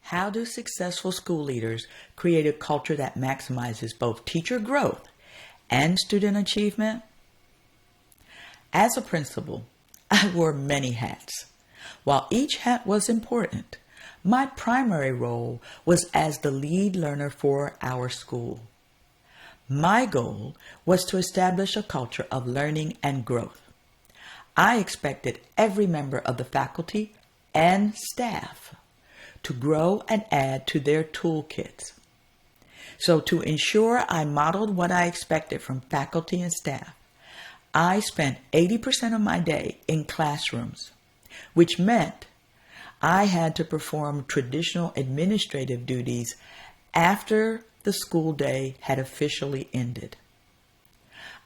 How do successful school leaders create a culture that maximizes both teacher growth and student achievement? As a principal, I wore many hats. While each hat was important, my primary role was as the lead learner for our school. My goal was to establish a culture of learning and growth. I expected every member of the faculty and staff to grow and add to their toolkits. So to ensure I modeled what I expected from faculty and staff, I spent 80% of my day in classrooms, which meant I had to perform traditional administrative duties after the school day had officially ended.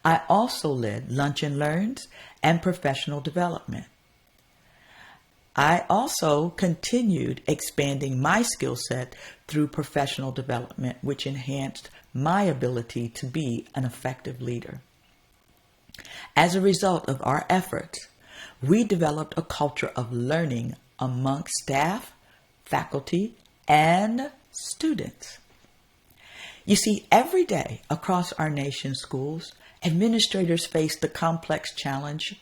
I also led lunch and learns and professional development. I also continued expanding my skill set through professional development, which enhanced my ability to be an effective leader. As a result of our efforts, we developed a culture of learning amongst staff, faculty, and students. You see, every day across our nation's schools, administrators face the complex challenge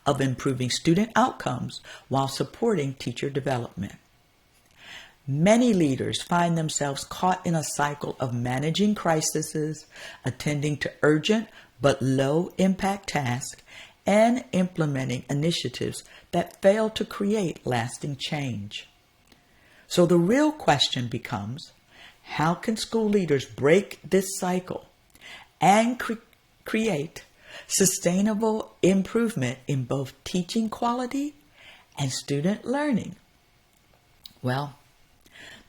of improving student outcomes while supporting teacher development. Many leaders find themselves caught in a cycle of managing crises, attending to urgent but low-impact tasks, and implementing initiatives that fail to create lasting change. So the real question becomes, how can school leaders break this cycle and create sustainable improvement in both teaching quality and student learning? Well,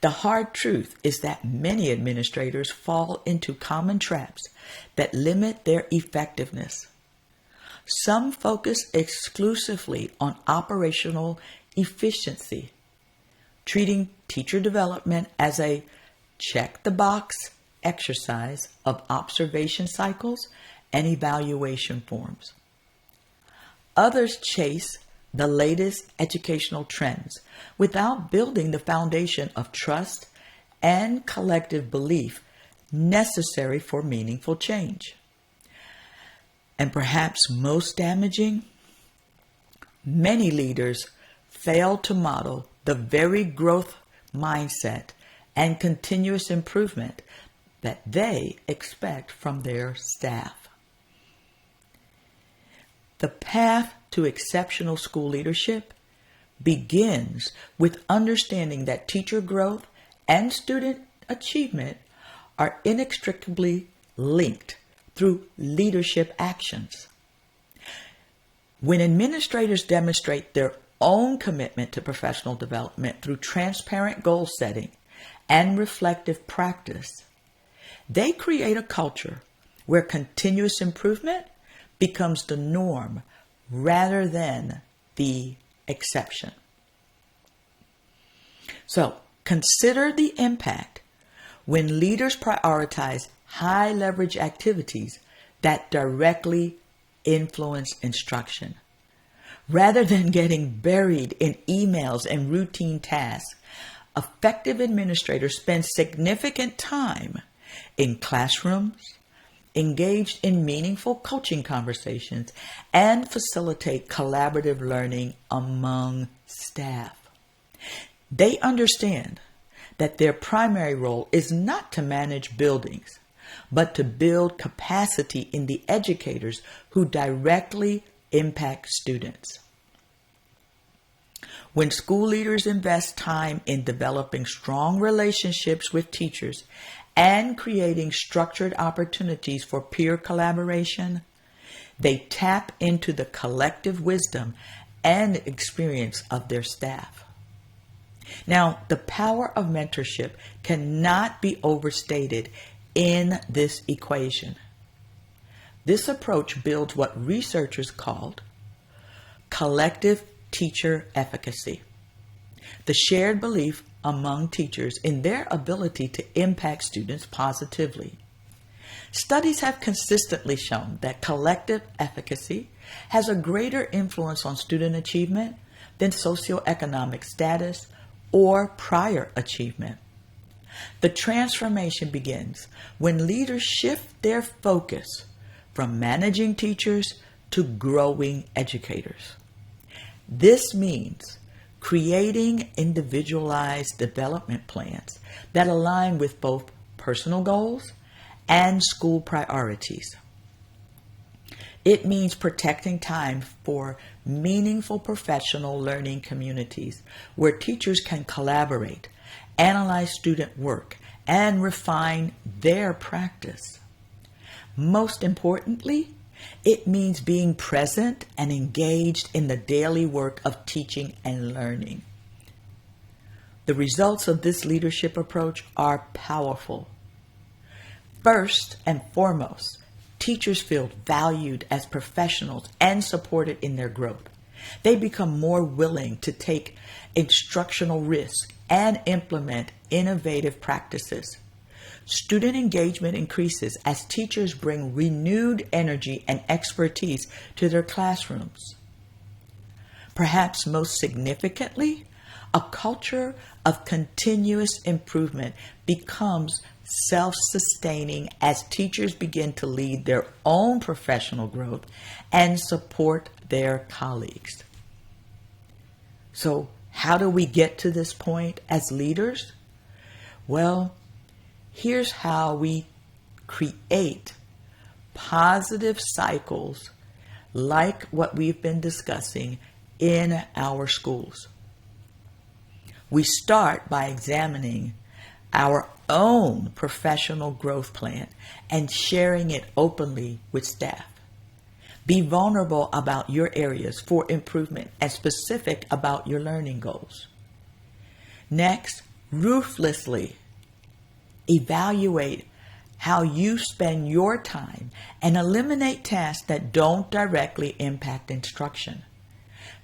the hard truth is that many administrators fall into common traps that limit their effectiveness. Some focus exclusively on operational efficiency, treating teacher development as a check-the-box exercise of observation cycles and evaluation forms. Others chase the latest educational trends without building the foundation of trust and collective belief necessary for meaningful change. And perhaps most damaging, many leaders fail to model the very growth mindset and continuous improvement that they expect from their staff. The path to exceptional school leadership begins with understanding that teacher growth and student achievement are inextricably linked through leadership actions. When administrators demonstrate their own commitment to professional development through transparent goal setting and reflective practice, they create a culture where continuous improvement becomes the norm rather than the exception. So, consider the impact when leaders prioritize high leverage activities that directly influence instruction. Rather than getting buried in emails and routine tasks, effective administrators spend significant time in classrooms, engaged in meaningful coaching conversations, and facilitate collaborative learning among staff. They understand that their primary role is not to manage buildings, but to build capacity in the educators who directly impact students. When school leaders invest time in developing strong relationships with teachers and creating structured opportunities for peer collaboration, they tap into the collective wisdom and experience of their staff. Now, the power of mentorship cannot be overstated in this equation. This approach builds what researchers called collective teacher efficacy, the shared belief among teachers in their ability to impact students positively. Studies have consistently shown that collective efficacy has a greater influence on student achievement than socioeconomic status or prior achievement. The transformation begins when leaders shift their focus from managing teachers to growing educators. This means creating individualized development plans that align with both personal goals and school priorities. It means protecting time for meaningful professional learning communities where teachers can collaborate, analyze student work, and refine their practice. Most importantly, it means being present and engaged in the daily work of teaching and learning. The results of this leadership approach are powerful. First and foremost, teachers feel valued as professionals and supported in their growth. They become more willing to take instructional risks and implement innovative practices. Student engagement increases as teachers bring renewed energy and expertise to their classrooms. Perhaps most significantly, a culture of continuous improvement becomes self-sustaining as teachers begin to lead their own professional growth and support their colleagues. So, how do we get to this point as leaders? Well, here's how we create positive cycles like what we've been discussing in our schools. We start by examining our own professional growth plan and sharing it openly with staff. Be vulnerable about your areas for improvement and specific about your learning goals. Next, ruthlessly evaluate how you spend your time and eliminate tasks that don't directly impact instruction.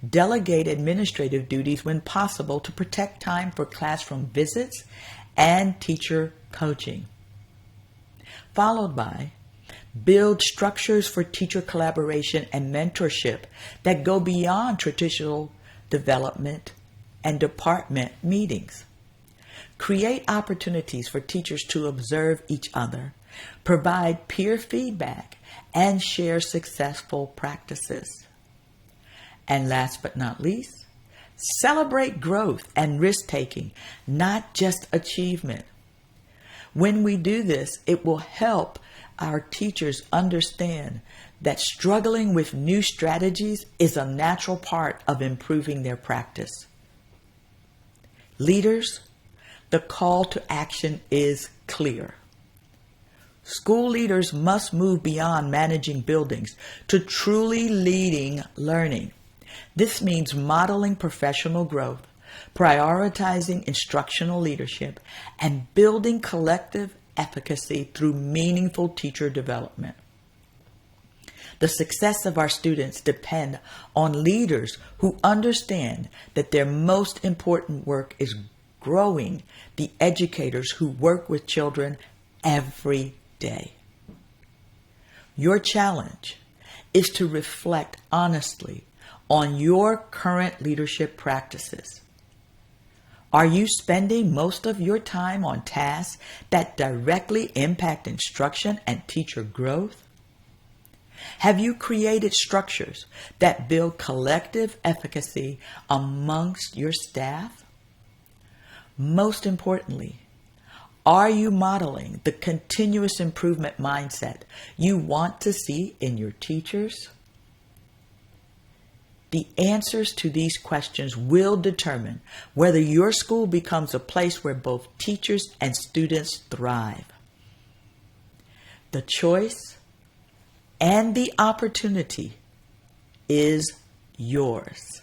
Delegate administrative duties when possible to protect time for classroom visits and teacher coaching. Followed by, build structures for teacher collaboration and mentorship that go beyond traditional development and department meetings. Create opportunities for teachers to observe each other, provide peer feedback, and share successful practices. And last but not least, celebrate growth and risk-taking, not just achievement. When we do this, it will help our teachers understand that struggling with new strategies is a natural part of improving their practice. Leaders, the call to action is clear. School leaders must move beyond managing buildings to truly leading learning. This means modeling professional growth, prioritizing instructional leadership, and building collective efficacy through meaningful teacher development. The success of our students depend on leaders who understand that their most important work is growing the educators who work with children every day. Your challenge is to reflect honestly on your current leadership practices. Are you spending most of your time on tasks that directly impact instruction and teacher growth? Have you created structures that build collective efficacy amongst your staff? Most importantly, are you modeling the continuous improvement mindset you want to see in your teachers? The answers to these questions will determine whether your school becomes a place where both teachers and students thrive. The choice and the opportunity is yours.